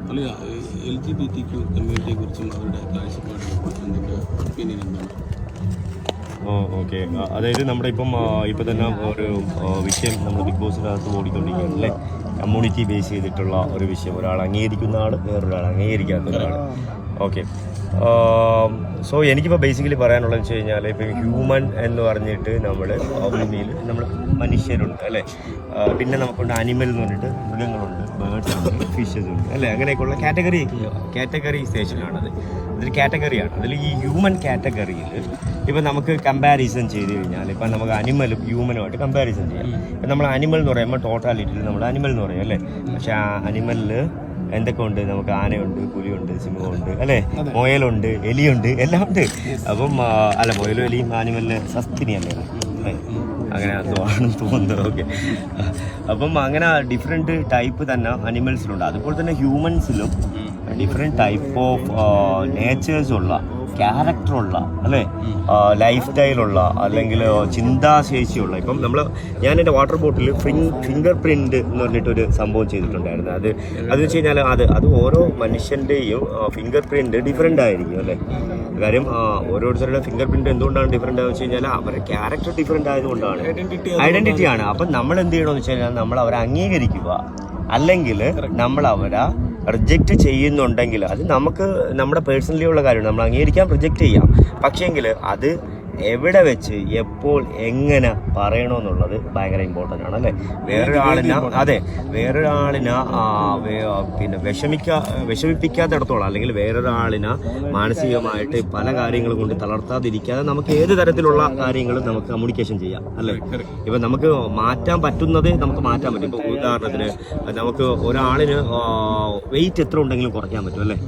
അല്ല LGBT കമ്മ്യൂണിറ്റിയെ കുറിച്ചും അവരുടെ കാഴ്ചപ്പാടുകൾ ഒപ്പീനിയൻ എന്താണ്? ഓക്കെ, അതായത് നമ്മുടെ ഇപ്പം തന്നെ ഒരു വിഷയം നമ്മൾ ബിഗ് ബോസിനകത്ത് ഓടിക്കൊണ്ടിരിക്കുകയാണ് അല്ലേ. കമ്മ്യൂണിറ്റി ബേസ് ചെയ്തിട്ടുള്ള ഒരു വിഷയം, ഒരാൾ അംഗീകരിക്കുന്ന ആൾ വേറൊരാൾ അംഗീകരിക്കാത്ത ഒരാൾ. ഓക്കെ, സോ എനിക്കിപ്പോൾ ബേസിക്കലി പറയാനുള്ളതെന്ന് വെച്ച് കഴിഞ്ഞാൽ ഇപ്പം ഹ്യൂമൻ എന്ന് പറഞ്ഞിട്ട് നമ്മൾ ഭൂമിയിൽ നമ്മൾ മനുഷ്യരുണ്ട് അല്ലേ, പിന്നെ നമുക്കുണ്ട് അനിമൽ എന്ന് പറഞ്ഞിട്ട് മൃഗങ്ങളുണ്ട്, ബേർഡ്സ് ഉണ്ട്, ഫിഷസ് ഉണ്ട് അല്ലേ. അങ്ങനെയൊക്കെയുള്ള കാറ്റഗറൈസേഷനാണത്. അതൊരു കാറ്റഗറിയാണ്. അതിൽ ഈ ഹ്യൂമൻ കാറ്റഗറിയിൽ ഇപ്പം നമുക്ക് കമ്പാരിസൺ ചെയ്ത് കഴിഞ്ഞാൽ ഇപ്പം നമുക്ക് അനിമലും ഹ്യൂമനുമായിട്ട് കമ്പാരിസൺ ചെയ്യാം. ഇപ്പം നമ്മൾ അനിമൽ എന്ന് പറയുമ്പോൾ ടോട്ടാലിറ്റിയിൽ നമ്മൾ അനിമൽ എന്ന് പറയും അല്ലേ. പക്ഷേ ആ അനിമലിൽ എന്തൊക്കെ ഉണ്ട്? നമുക്ക് ആനയുണ്ട്, പുലിയുണ്ട്, സിംഹമുണ്ട് അല്ലേ, മുയലുണ്ട്, എലിയുണ്ട്, എല്ലാം ഉണ്ട്. അപ്പം അല്ല, മുയലും എലിയും ആനിമലിന് സസ്തിനിയല്ലേ, അങ്ങനെ ആണെന്ന് തോന്നുന്നത്. ഓക്കെ, അപ്പം അങ്ങനെ ഡിഫറെൻറ്റ് ടൈപ്പ് തന്നെ അനിമൽസിലുണ്ട്. അതുപോലെ തന്നെ ഹ്യൂമൻസിലും ഡിഫറെൻറ്റ് ടൈപ്പ് ഓഫ് നേച്ചേഴ്സുള്ള, ക്യാരക്ടറുള്ള അല്ലേ, ലൈഫ് സ്റ്റൈലുള്ള, അല്ലെങ്കിൽ ചിന്താശേഷിയുള്ള. ഇപ്പം ഞാൻ എൻ്റെ വാട്ടർ ബോട്ടിൽ ഫിംഗർ പ്രിൻ്റ് എന്ന് പറഞ്ഞിട്ടൊരു സംഭവം ചെയ്തിട്ടുണ്ടായിരുന്നു. അത് വെച്ച് കഴിഞ്ഞാൽ അത് ഓരോ മനുഷ്യൻ്റെയും ഫിംഗർ പ്രിൻ്റ് ഡിഫറെൻ്റ് ആയിരിക്കും അല്ലേ. കാര്യം ഓരോരുത്തരുടെ ഫിംഗർ പ്രിൻ്റ് എന്തുകൊണ്ടാണ് ഡിഫറെൻ്റ് ആണെന്ന് വെച്ച് കഴിഞ്ഞാൽ അവരുടെ ക്യാരക്ടർ ഡിഫറെൻ്റ് ആയതുകൊണ്ടാണ്, ഐഡൻറ്റിറ്റിയാണ്. അപ്പം നമ്മൾ എന്ത് ചെയ്യണമെന്ന് വെച്ച് കഴിഞ്ഞാൽ നമ്മൾ അവരെ അംഗീകരിക്കുക, അല്ലെങ്കിൽ നമ്മൾ അവരെ റിജക്റ്റ് ചെയ്യുന്നുണ്ടെങ്കിൽ അത് നമുക്ക് നമ്മുടെ പേഴ്സണലി ഉള്ള കാര്യമാണ്. നമ്മൾ അംഗീകരിക്കാം, റിജക്റ്റ് ചെയ്യാം. പക്ഷേങ്കിൽ അത് എവിടെ വെച്ച് എപ്പോൾ എങ്ങനെ പറയണമെന്നുള്ളത് ഭയങ്കര ഇമ്പോർട്ടൻ്റ് ആണ് അല്ലേ. വേറൊരാളിനെ പിന്നെ വിഷമിപ്പിക്കാത്തിടത്തോളം, അല്ലെങ്കിൽ വേറൊരാളിനെ മാനസികമായിട്ട് പല കാര്യങ്ങൾ കൊണ്ട് തളർത്താതിരിക്കാതെ നമുക്ക് ഏത് തരത്തിലുള്ള കാര്യങ്ങളും നമുക്ക് കമ്മ്യൂണിക്കേഷൻ ചെയ്യാം അല്ലേ. ഇപ്പം നമുക്ക് മാറ്റാൻ പറ്റുന്നത് നമുക്ക് മാറ്റാൻ പറ്റും. ഇപ്പോൾ ഉദാഹരണത്തിന് നമുക്ക് ഒരാളിന് വെയിറ്റ് എത്ര ഉണ്ടെങ്കിലും കുറയ്ക്കാൻ പറ്റും അല്ലേ.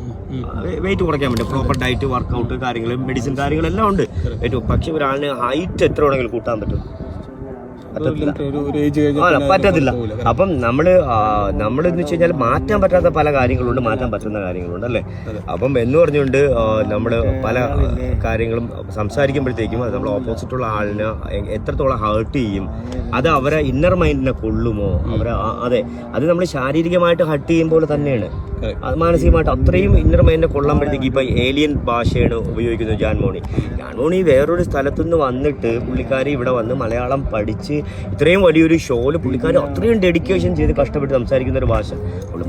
വെയിറ്റ് കുറയ്ക്കാൻ പറ്റും, പ്രോപ്പർ ഡയറ്റ്, വർക്കൗട്ട് കാര്യങ്ങൾ, മെഡിസിൻ കാര്യങ്ങളെല്ലാം ഉണ്ട്. പക്ഷെ ഒരാളിന് ഹൈറ്റ് എത്ര വേണമെങ്കിലും കൂട്ടാൻ പറ്റും? പറ്റത്തില്ല. അപ്പം നമ്മളെന്ന് വെച്ച് കഴിഞ്ഞാൽ മാറ്റാൻ പറ്റാത്ത പല കാര്യങ്ങളുണ്ട്, മാറ്റാൻ പറ്റുന്ന കാര്യങ്ങളുണ്ട് അല്ലേ. അപ്പം എന്ന് പറഞ്ഞുകൊണ്ട് നമ്മൾ പല കാര്യങ്ങളും സംസാരിക്കുമ്പോഴത്തേക്കും അത് നമ്മൾ ഓപ്പോസിറ്റുള്ള ആളിനെ എത്രത്തോളം ഹേർട്ട് ചെയ്യും, അത് അവരെ ഇന്നർ മൈൻഡിനെ കൊള്ളുമോ, അത് നമ്മൾ ശാരീരികമായിട്ട് ഹർട്ട് ചെയ്യുമ്പോൾ തന്നെയാണ് അത് മാനസികമായിട്ട് അത്രയും ഇന്നർ മൈൻഡിനെ കൊള്ളുമ്പോഴത്തേക്ക്. ഇപ്പം ഏലിയൻ ഭാഷയാണ് ഉപയോഗിക്കുന്നത് ജാൻമോണി വേറൊരു സ്ഥലത്തുനിന്ന് വന്നിട്ട് പുള്ളിക്കാരി ഇവിടെ വന്ന് മലയാളം പഠിച്ച് ഇത്രയും വലിയൊരു ഷോയിൽ പുള്ളിക്കാരി അത്രയും ഡെഡിക്കേഷൻ ചെയ്ത് കഷ്ടപ്പെട്ട് സംസാരിക്കുന്ന ഒരു ഭാഷ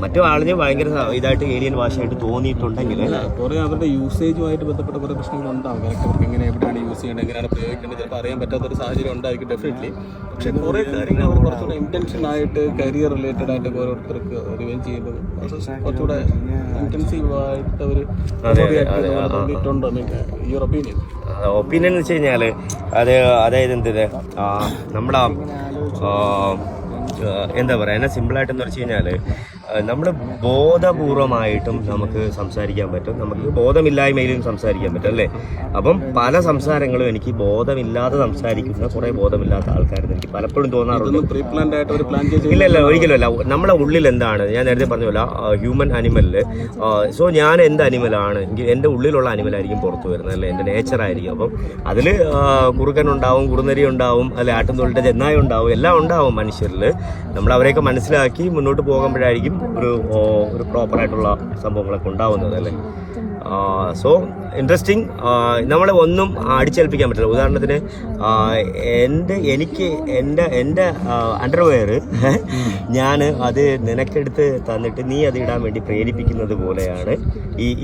മറ്റു ആളിന് ഭയങ്കര ഇതായിട്ട് ഏലിയൻ ഭാഷയായിട്ട് തോന്നിയിട്ടുണ്ടെങ്കിൽ കുറേ അവരുടെ യൂസേജുമായിട്ട് ബന്ധപ്പെട്ട കുറേ പ്രശ്നങ്ങളുണ്ടാകും. അവർക്ക് എങ്ങനെ എവിടെയാണ് യൂസ് ചെയ്യേണ്ടത്, എങ്ങനെയാണ് പ്രയോഗിക്കേണ്ടത്, ചിലപ്പോൾ അറിയാൻ പറ്റാത്തൊരു സാഹചര്യം ഉണ്ടായിരിക്കും ഡെഫിനറ്റ്ലി. പക്ഷേ കുറേ കാര്യങ്ങൾ അവർ കുറച്ചുകൂടെ ഇൻറ്റൻഷനായിട്ട് കരിയർ റിലേറ്റഡ് ആയിട്ട് ഓരോരുത്തർക്ക് റിവെഞ്ച് ചെയ്യുന്നത് കുറച്ചുകൂടെ ഇൻറ്റൻസീവായിട്ട് അവർ തോന്നിയിട്ടുണ്ടോ? യുവർ ഒപ്പീനിയൻ എന്ന് വെച്ച് കഴിഞ്ഞാൽ അതായത് നമ്മുടെ എന്താ പറയുക, എന്നെ സിമ്പിളായിട്ടെന്ന് വെച്ച് കഴിഞ്ഞാൽ നമ്മൾ ബോധപൂർവമായിട്ടും നമുക്ക് സംസാരിക്കാൻ പറ്റും, നമുക്ക് ബോധമില്ലായ്മയിലും സംസാരിക്കാൻ പറ്റും അല്ലേ. അപ്പം പല സംസാരങ്ങളും എനിക്ക് ബോധമില്ലാതെ സംസാരിക്കുന്ന കുറേ ബോധമില്ലാത്ത ആൾക്കാരെന്ന് എനിക്ക് പലപ്പോഴും തോന്നാറുണ്ട്. ഇല്ല, ഒരിക്കലുമല്ല. നമ്മളെ ഉള്ളിൽ എന്താണ്, ഞാൻ നേരത്തെ പറഞ്ഞല്ലോ ഹ്യൂമൻ അനിമലിൽ. സോ ഞാൻ എന്ത് അനിമലാണ്, എൻ്റെ ഉള്ളിലുള്ള അനിമലായിരിക്കും പുറത്തു വരുന്നത് അല്ലേ, എൻ്റെ നേച്ചറായിരിക്കും. അപ്പം അതിൽ കുറുക്കനുണ്ടാവും, കുറുനരി ഉണ്ടാവും അല്ലെ, ആട്ടുംതൊഴിലിൻ്റെ ചെന്നായ ഉണ്ടാവും, എല്ലാം ഉണ്ടാവും മനുഷ്യരിൽ. നമ്മൾ അവരെയൊക്കെ മനസ്സിലാക്കി മുന്നോട്ട് പോകുമ്പോഴായിരിക്കും ഒരു പ്രോപ്പറായിട്ടുള്ള സംഭവങ്ങളൊക്കെ ഉണ്ടാവുന്നത് അല്ലേ. So interesting. നമ്മളെ ഒന്നും അടിച്ചേൽപ്പിക്കാൻ പറ്റില്ല. ഉദാഹരണത്തിന് എനിക്ക് എൻ്റെ അണ്ടർവെയർ ഞാൻ അത് നിനക്കെടുത്ത് തന്നിട്ട് നീ അത് ഇടാൻ വേണ്ടി പ്രേരിപ്പിക്കുന്നത് പോലെയാണ്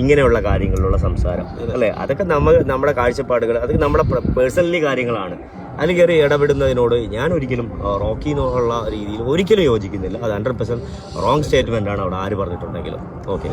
ഇങ്ങനെയുള്ള കാര്യങ്ങളിലുള്ള സംസാരം അല്ലേ. അതൊക്കെ നമ്മുടെ കാഴ്ചപ്പാടുകൾ, അതൊക്കെ നമ്മുടെ പേഴ്സണലി കാര്യങ്ങളാണ്. അതിൽ കയറി ഇടപെടുന്നതിനോട് ഞാൻ ഒരിക്കലും റോക്കി എന്നുള്ള രീതിയിൽ ഒരിക്കലും യോജിക്കുന്നില്ല. അത് 100% റോങ് സ്റ്റേറ്റ്മെൻ്റ് ആണ് അവിടെ ആര് പറഞ്ഞിട്ടുണ്ടെങ്കിലും. ഓക്കെ.